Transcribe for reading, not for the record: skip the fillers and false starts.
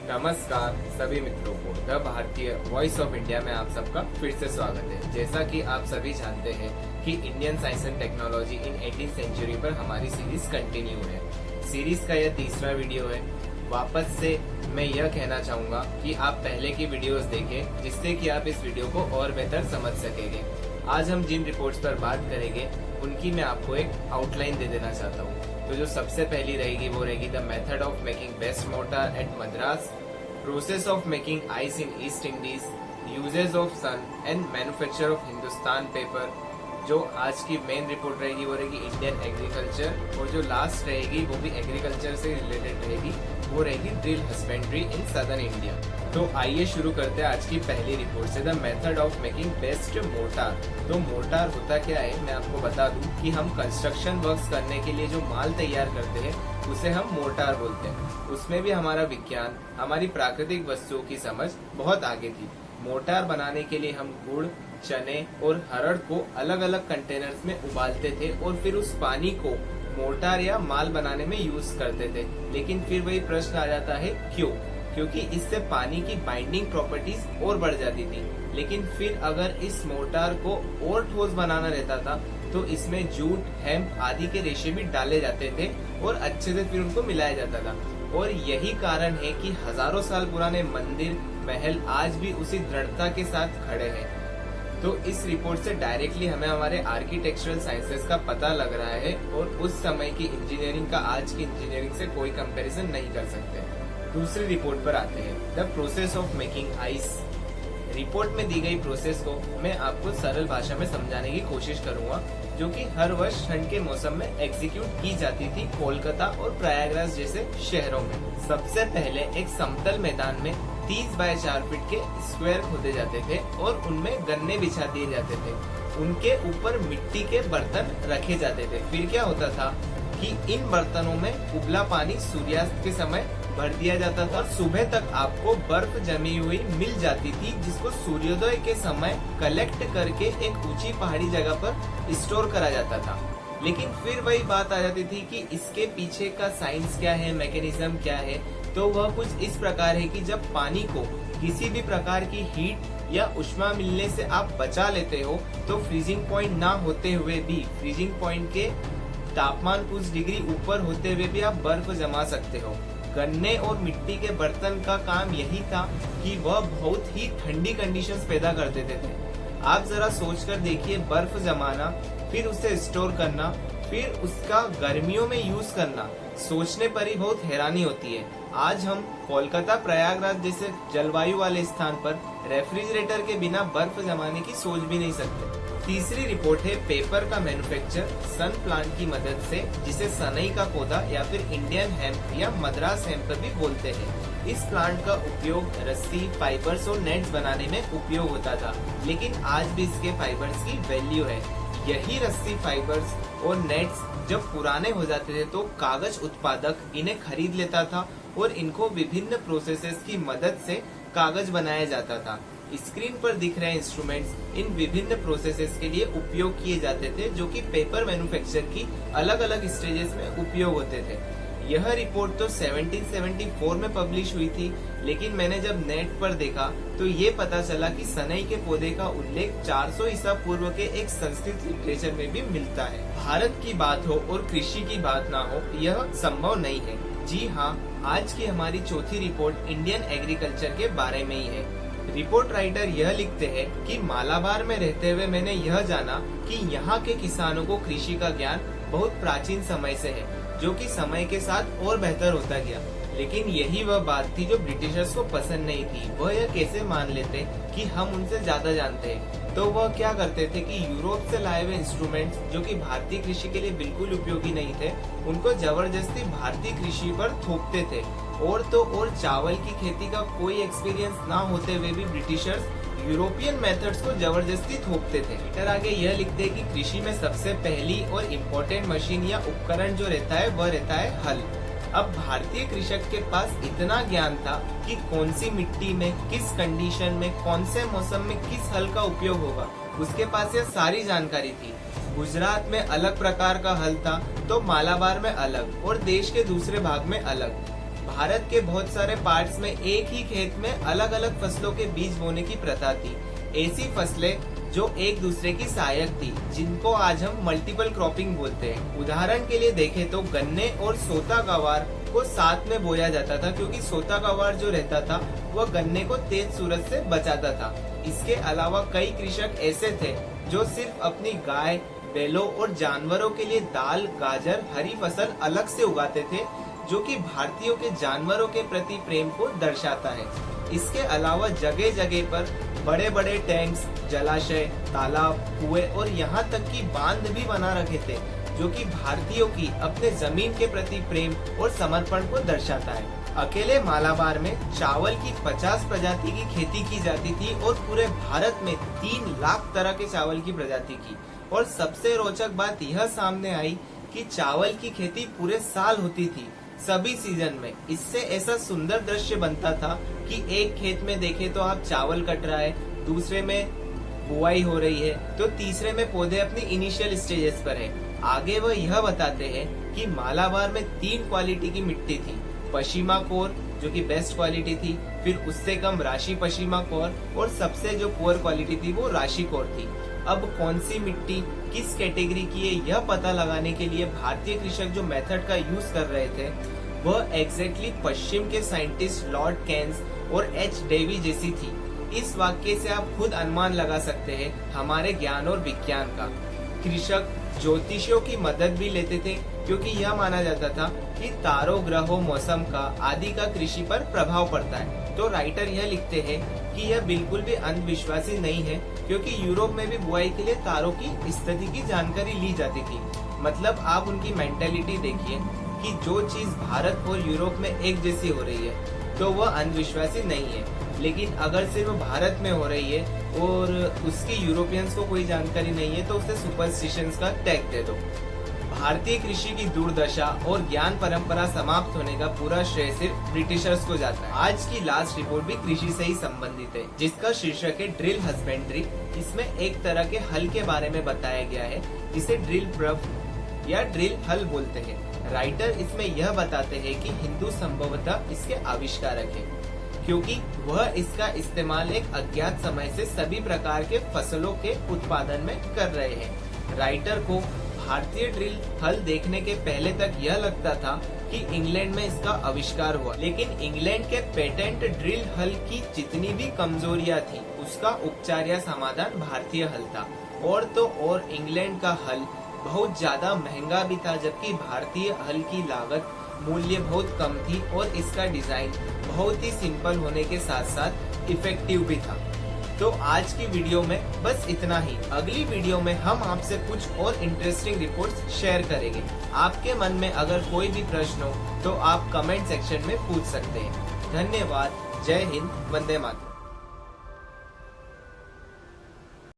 नमस्कार सभी मित्रों को द भारतीय वॉइस ऑफ इंडिया में आप सबका फिर से स्वागत है। जैसा कि आप सभी जानते हैं कि Indian science and technology in 18th century पर हमारी सीरीज कंटिन्यू है। सीरीज का यह तीसरा वीडियो है। वापस से मैं यह कहना चाहूंगा कि आप पहले की वीडियोस देखें, जिससे कि आप इस वीडियो को और बेहतर समझ सकेंगे। आज हम जिन रिपोर्ट्स पर बात करेंगे उनकी मैं आपको एक आउटलाइन दे देना चाहता हूँ। तो जो सबसे पहली रहेगी वो रहेगी the method of making best mortar at Madras, process of making ice in East Indies, uses of sunn and manufacture of Hindustan paper. जो आज की मेन रिपोर्ट रहेगी वो रहेगी इंडियन एग्रीकल्चर, और जो लास्ट रहेगी वो भी एग्रीकल्चर से रिलेटेड रहेगी, वो रहेगी drill husbandry in southern India. तो आइए शुरू करते हैं आज की पहली रिपोर्ट से, the method of making best mortar. तो मोर्टार होता क्या है, मैं आपको बता दूं कि हम कंस्ट्रक्शन वर्क्स करने के लिए जो माल तैयार करते हैं उसे हम मोर्टार बोलते हैं। उसमें भी हमारा विज्ञान, हमारी प्राकृतिक वस्तुओं की समझ बहुत आगे थी। मोर्टार बनाने के लिए हम गुड़, चने और हरड़ को अलग अलग कंटेनर्स में उबालते थे और फिर उस पानी को मोर्टार या माल बनाने में यूज करते थे। लेकिन फिर वही प्रश्न आ जाता है, क्यों? क्योंकि इससे पानी की बाइंडिंग प्रॉपर्टीज और बढ़ जाती थी। लेकिन फिर अगर इस मोर्टार को और ठोस बनाना रहता था तो इसमें जूट, हेम्प आदि के रेशे भी डाले जाते थे और अच्छे से फिर उनको मिलाया जाता था। और यही कारण है कि हजारों साल पुराने मंदिर, महल आज भी उसी दृढ़ता के साथ खड़े हैं। तो इस रिपोर्ट से डायरेक्टली हमें हमारे आर्किटेक्चरल साइंसेस का पता लग रहा है और उस समय की इंजीनियरिंग का आज की इंजीनियरिंग से कोई कंपैरिजन नहीं कर सकते। दूसरी रिपोर्ट पर आते हैं, the process of making ice. Report में दी गई प्रोसेस को मैं आपको सरल भाषा में समझाने की कोशिश करूंगा, जो कि हर वर्ष ठंड के मौसम में एग्जीक्यूट की जाती थी कोलकाता और प्रयागराज जैसे शहरों में। सबसे पहले एक समतल मैदान में 30 बाय 4 फीट के स्क्वायर खोदे जाते थे और उनमें गन्ने बिछा दिए जाते थे। उनके ऊपर मिट्टी के बर्तन रखे जाते थे। फिर क्या होता था कि इन बर्तनों में उबला पानी सूर्यास्त के समय भर दिया जाता था और सुबह तक आपको बर्फ जमी हुई मिल जाती थी, जिसको सूर्योदय के समय कलेक्ट करके एक ऊंची पहाड़ी जगह पर स्टोर करा जाता था। लेकिन फिर वही बात आ जाती थी कि इसके पीछे का साइंस क्या है, मैकेनिज्म क्या है। तो वह कुछ इस प्रकार है कि जब पानी को किसी भी प्रकार की हीट या उष्मा मिलने से आप बचा लेते हो तो फ्रीजिंग पॉइंट ना होते हुए भी, फ्रीजिंग पॉइंट के तापमान कुछ डिग्री ऊपर होते हुए भी आप बर्फ जमा सकते हो। गन्ने और मिट्टी के बर्तन का काम यही था कि वह बहुत ही ठंडी कंडीशंस पैदा कर देते थे। आप जरा सोचकर देखिए, बर्फ जमाना, फिर उसे स्टोर करना, फिर उसका गर्मियों में यूज करना, सोचने पर ही बहुत हैरानी होती है। आज हम कोलकाता, प्रयागराज जैसे जलवायु वाले स्थान पर रेफ्रिजरेटर के बिना बर्फ जमाने की सोच भी नहीं सकते। तीसरी रिपोर्ट है पेपर का मैन्युफैक्चर सन प्लांट की मदद से, जिसे सनई का पौधा या फिर इंडियन हेम्प या मद्रास हेम्प भी बोलते हैं। इस प्लांट का उपयोग रस्सी, फाइबर्स और नेट्स बनाने में उपयोग होता था। लेकिन आज भी इसके फाइबर्स की वैल्यू है। यही रस्सी, फाइबर्स और नेट्स जब पुराने हो जाते थे तो कागज उत्पादक इन्हें खरीद लेता था और इनको विभिन्न प्रोसेसेस की मदद से कागज बनाया जाता था। स्क्रीन पर दिख रहे इंस्ट्रूमेंट्स इन विभिन्न प्रोसेसेस के लिए उपयोग किए जाते थे, जो कि पेपर मैन्युफैक्चर की अलग अलग स्टेजेस में उपयोग होते थे। यह रिपोर्ट तो 1774 में पब्लिश हुई थी, लेकिन मैंने जब नेट पर देखा तो ये पता चला कि सनई के पौधे का उल्लेख 400 ईसा पूर्व के एक संस्कृत लिटरेचर में भी मिलता है। भारत की बात हो और कृषि की बात ना हो, यह संभव नहीं है। जी हाँ, आज की हमारी चौथी रिपोर्ट इंडियन एग्रीकल्चर के बारे में ही है। रिपोर्ट राइटर यह लिखते हैं कि मालाबार में रहते हुए मैंने यह जाना कि यहाँ के किसानों को कृषि का ज्ञान बहुत प्राचीन समय से है, जो कि समय के साथ और बेहतर होता गया। लेकिन यही वह बात थी जो ब्रिटिशर्स को पसंद नहीं थी। वह यह कैसे मान लेते कि हम उनसे ज्यादा जानते हैं। तो वह क्या करते थे कि यूरोप से लाए हुए इंस्ट्रूमेंट्स, जो कि भारतीय कृषि के लिए बिल्कुल उपयोगी नहीं थे, उनको जबरदस्ती भारतीय कृषि पर थोपते थे। और चावल की खेती का कोई एक्सपीरियंस ना होते हुए भी ब्रिटिशर्स यूरोपियन मेथड्स को जबरदस्ती थोपते थे। फिर आगे यह लिखते हैं कि कृषि में सबसे पहली और इम्पोर्टेंट मशीन या उपकरण जो रहता है वह रहता है हल। अब भारतीय कृषक के पास इतना ज्ञान था कि कौन सी मिट्टी में, किस कंडीशन में, कौन से मौसम में किस हल का उपयोग होगा, उसके पास यह सारी जानकारी थी। गुजरात में अलग प्रकार का हल था तो मालाबार में अलग और देश के दूसरे भाग में अलग। भारत के बहुत सारे पार्ट्स में एक ही खेत में अलग अलग फसलों के बीज बोने की प्रथा थी। ऐसी फसलें जो एक दूसरे की सहायक थी, जिनको आज हम मल्टीपल क्रॉपिंग बोलते हैं। उदाहरण के लिए देखें तो गन्ने और सोता गवार को साथ में बोया जाता था, क्योंकि सोता गवार जो रहता था वह गन्ने को तेज सूरज से बचाता था। इसके अलावा कई कृषक ऐसे थे जो सिर्फ अपनी गाय, बैलों और जानवरों के लिए दाल, गाजर, हरी फसल अलग से उगाते थे, जो कि भारतीयों के जानवरों के प्रति प्रेम को दर्शाता है। इसके अलावा जगह जगह पर बड़े बड़े टैंक्स, जलाशय, तालाब, कुएं और यहाँ तक कि बांध भी बना रखे थे, जो कि भारतीयों की अपने जमीन के प्रति प्रेम और समर्पण को दर्शाता है। अकेले मालाबार में चावल की 50 प्रजाति की खेती की जाती थी और पूरे भारत में 3 लाख तरह के चावल की प्रजाति की। और सबसे रोचक बात यह सामने आई कि चावल की खेती पूरे साल होती थी, सभी सीजन में। इससे ऐसा सुंदर दृश्य बनता था कि एक खेत में देखे तो आप चावल कट रहा है, दूसरे में बुआई हो रही है, तो तीसरे में पौधे अपनी इनिशियल स्टेजेस पर है। आगे वह यह बताते हैं कि मालाबार में 3 क्वालिटी की मिट्टी थी। पश्चिमा कोर जो कि बेस्ट क्वालिटी थी, फिर उससे कम राशि पश्चिमा कोर, और सबसे जो पुअर क्वालिटी थी वो राशि कोर थी। अब कौन सी मिट्टी किस कैटेगरी की है यह पता लगाने के लिए भारतीय कृषक जो मेथड का यूज कर रहे थे वह एग्जैक्टली पश्चिम के साइंटिस्ट लॉर्ड केन्स और एच डेवी जैसी थी। इस वाक्य से आप खुद अनुमान लगा सकते हैं हमारे ज्ञान और विज्ञान का। कृषक ज्योतिषियों की मदद भी लेते थे, क्योंकि यह माना जाता था कि तारों, ग्रहों, मौसम का आदि का कृषि पर प्रभाव पड़ता है। तो राइटर यह लिखते हैं कि यह बिल्कुल भी अंधविश्वासी नहीं है, क्योंकि यूरोप में भी बुआई के लिए तारों की स्थिति की जानकारी ली जाती थी। मतलब आप उनकी मेंटेलिटी देखिए कि जो चीज भारत और यूरोप में एक जैसी हो रही है तो वह अंधविश्वासी नहीं है, लेकिन अगर सिर्फ भारत में हो रही है और उसकी यूरोपियंस को कोई जानकारी नहीं है तो उसे सुपरस्टिशंस का टैग दे दो। भारतीय कृषि की दुर्दशा और ज्ञान परंपरा समाप्त होने का पूरा श्रेय सिर्फ ब्रिटिशर्स को जाता है। आज की लास्ट रिपोर्ट भी कृषि से ही संबंधित है, जिसका शीर्षक है ड्रिल हस्बेंड्री। इसमें एक तरह के हल के बारे में बताया गया है, जिसे ड्रिल प्रफ या ड्रिल हल बोलते हैं। राइटर इसमें यह बताते हैं कि हिंदू संभवतः इसके आविष्कारक है, क्योंकि वह इसका इस्तेमाल एक अज्ञात समय से सभी प्रकार के फसलों के उत्पादन में कर रहे हैं। राइटर को भारतीय ड्रिल हल देखने के पहले तक यह लगता था कि इंग्लैंड में इसका आविष्कार हुआ, लेकिन इंग्लैंड के पेटेंट ड्रिल हल की जितनी भी कमजोरियां थी उसका उपचार या समाधान भारतीय हल था। और तो और इंग्लैंड का हल बहुत ज्यादा महंगा भी था, जबकि भारतीय हल की लागत मूल्य बहुत कम थी और इसका डिजाइन बहुत ही सिंपल होने के साथ साथ इफेक्टिव भी था। तो आज की वीडियो में बस इतना ही। अगली वीडियो में हम आपसे कुछ और इंटरेस्टिंग रिपोर्ट्स शेयर करेंगे। आपके मन में अगर कोई भी प्रश्न हो तो आप कमेंट सेक्शन में पूछ सकते हैं। धन्यवाद। जय हिंद। वंदे मातरम।